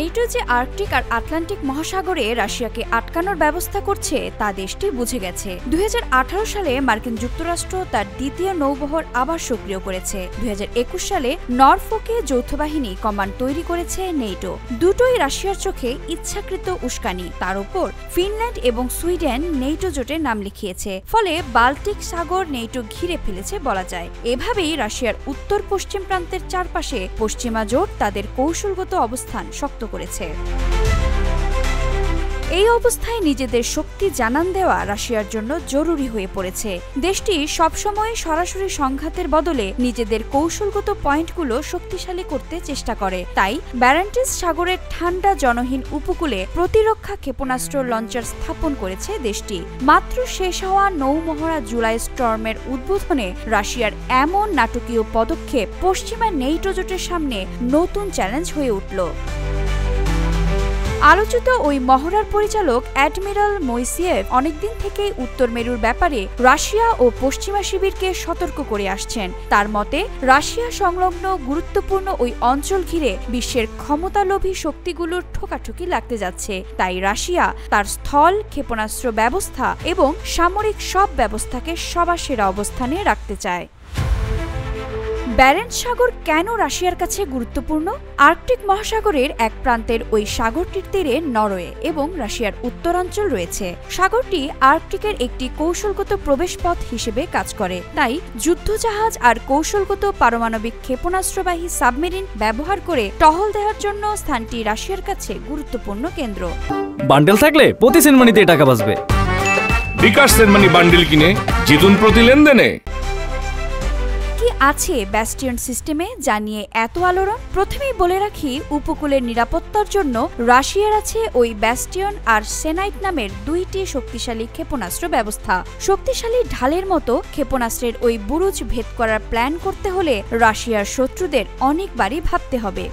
NATO যে Arctic আর Atlantic মহাসাগরে রাশিয়াকে আটকানোর ব্যবস্থা করছে তা দেশটি বুঝে গেছে। 2018 সালে মার্কিন যুক্তরাষ্ট্র তার দ্বিতীয় নৌবহর আবার সক্রিয় করেছে। 2021 সালে নরফোকে যৌথ বাহিনী কমান্ড তৈরি করেছে নেটো। দুটোই রাশিয়ার চোখে ইচ্ছাকৃত উস্কানি। তার উপর ফিনল্যান্ড এবং সুইডেন নেটো জোটের নাম লিখিয়েছে, ফলে বাল্টিক সাগর নেটো ঘিরে ফেলেছে বলা যায়। এভাবেই রাশিয়ার উত্তর পশ্চিম প্রান্তের চারপাশে পশ্চিমা জোট তাদের কৌশলগত অবস্থান শক্ত করেছে। এই অবস্থায় নিজেদের শক্তি জানান দেওয়া রাশিয়ার জন্য জরুরি হয়ে পড়েছে। দেশটি সবসময় সরাসরি সংঘাতের বদলে নিজেদের কৌশলগত পয়েন্টগুলো শক্তিশালী করতে চেষ্টা করে। তাই ব্যারেন্টিস সাগরের ঠান্ডা জনহীন উপকূলে প্রতিরক্ষা ক্ষেপণাস্ত্র লঞ্চার স্থাপন করেছে দেশটি। মাত্র শেষ হওয়া নৌমহড়া জুলাই স্টর্মের উদ্বোধনে রাশিয়ার এমন নাটকীয় পদক্ষেপ পশ্চিমা নেটো জোটের সামনে নতুন চ্যালেঞ্জ হয়ে উঠল। আলোচিত ওই মহড়ার পরিচালক অ্যাডমিরাল মইসিয়েভ অনেকদিন থেকেই উত্তর মেরুর ব্যাপারে রাশিয়া ও পশ্চিমা শিবিরকে সতর্ক করে আসছেন। তার মতে রাশিয়া সংলগ্ন গুরুত্বপূর্ণ ওই অঞ্চল ঘিরে বিশ্বের ক্ষমতালোভী শক্তিগুলোর ঠোকাঠুকি লাগতে যাচ্ছে। তাই রাশিয়া তার স্থল, ক্ষেপণাস্ত্র ব্যবস্থা এবং সামরিক সব ব্যবস্থাকে সবার সেরা অবস্থানে রাখতে চায়। ব্যারেন্টস সাগর কেন রাশিয়ার কাছে গুরুত্বপূর্ণ? আর্কটিক মহাসাগরের এক প্রান্তের ওই সাগরটির তীরে নরওয়ে এবং রাশিয়ার উত্তরাঞ্চল রয়েছে। সাগরটি আর্কটিকের একটি কৌশলগত প্রবেশপথ হিসেবে কাজ করে। তাই যুদ্ধজাহাজ আর কৌশলগত পারমাণবিক ক্ষেপণাস্ত্রবাহী সাবমেরিন ব্যবহার করে টহল দেওয়ার জন্য স্থানটি রাশিয়ার কাছে গুরুত্বপূর্ণ কেন্দ্র। বান্ডেল থাকলে প্রতি সেনমানিতে টাকা বাঁচবে। বিকাশ সেনমানি বান্ডেল কিনে জিতুন প্রতি লেনদেনে। কি আছে ব্যাস্টিয়ন সিস্টেমে জানিয়ে এত আলোড়ন? প্রথমেই বলে রাখি, উপকূলের নিরাপত্তার জন্য রাশিয়ার আছে ওই ব্যাস্টিয়ন আর সেনাইট নামের দুইটি শক্তিশালী ক্ষেপণাস্ত্র ব্যবস্থা। শক্তিশালী ঢালের মতো ক্ষেপণাস্ত্রের ওই বুরুজ ভেদ করার প্ল্যান করতে হলে রাশিয়ার শত্রুদের অনেকবারই ভাবতে হবে।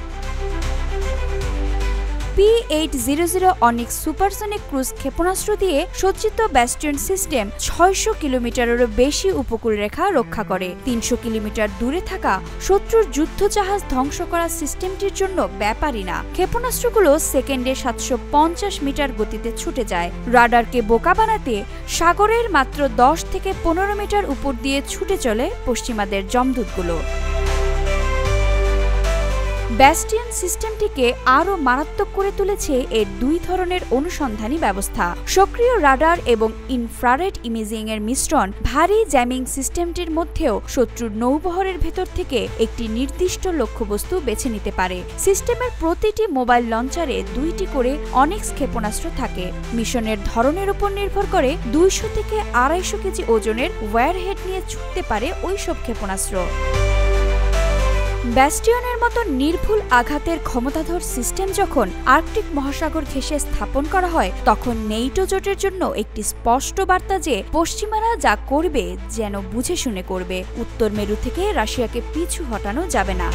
P800 অনিক্স সুপারসনিক ক্রুজ ক্ষেপণাস্ত্র দিয়ে সজ্জিত ব্যাস্টিয়ন সিস্টেম 600 কিলোমিটারেরও বেশি উপকূল রেখা রক্ষা করে। 300 কিলোমিটার দূরে থাকা শত্রুর যুদ্ধজাহাজ ধ্বংস করা সিস্টেমটির জন্য ব্যাপারই না। ক্ষেপণাস্ত্রগুলো সেকেন্ডে 750 মিটার গতিতে ছুটে যায়। রাডারকে বোকা বানাতে সাগরের মাত্র 10 থেকে 15 মিটার উপর দিয়ে ছুটে চলে পশ্চিমাদের জমদূতগুলো। ব্যাস্টিয়ন সিস্টেমটিকে আরও মারাত্মক করে তুলেছে এর দুই ধরনের অনুসন্ধানী ব্যবস্থা। সক্রিয় রাডার এবং ইনফ্রারেড ইমেজিং এর মিশ্রণ। ভারী জ্যামিং সিস্টেমটির মধ্যেও শত্রুর নৌবহরের ভেতর থেকে একটি নির্দিষ্ট লক্ষ্যবস্তু বেছে নিতে পারে। সিস্টেমের প্রতিটি মোবাইল লঞ্চারে 2টি করে অনিক্স ক্ষেপণাস্ত্র থাকে। মিশনের ধরনের উপর নির্ভর করে 200 থেকে 250 কেজি ওজনের ওয়্যারহেড নিয়ে ছুটতে পারে ওইসব ক্ষেপণাস্ত্র। ব্যাস্টিয়নের মতো নির্ভুল আঘাতের ক্ষমতাধর সিস্টেম যখন আর্কটিক মহাসাগর ঘেঁষে স্থাপন করা হয়, তখন নেটো জোটের জন্য একটি স্পষ্ট বার্তা যে পশ্চিমারা যা করবে যেন বুঝে শুনে করবে। উত্তর মেরু থেকে রাশিয়াকে পিছু হটানো যাবে না।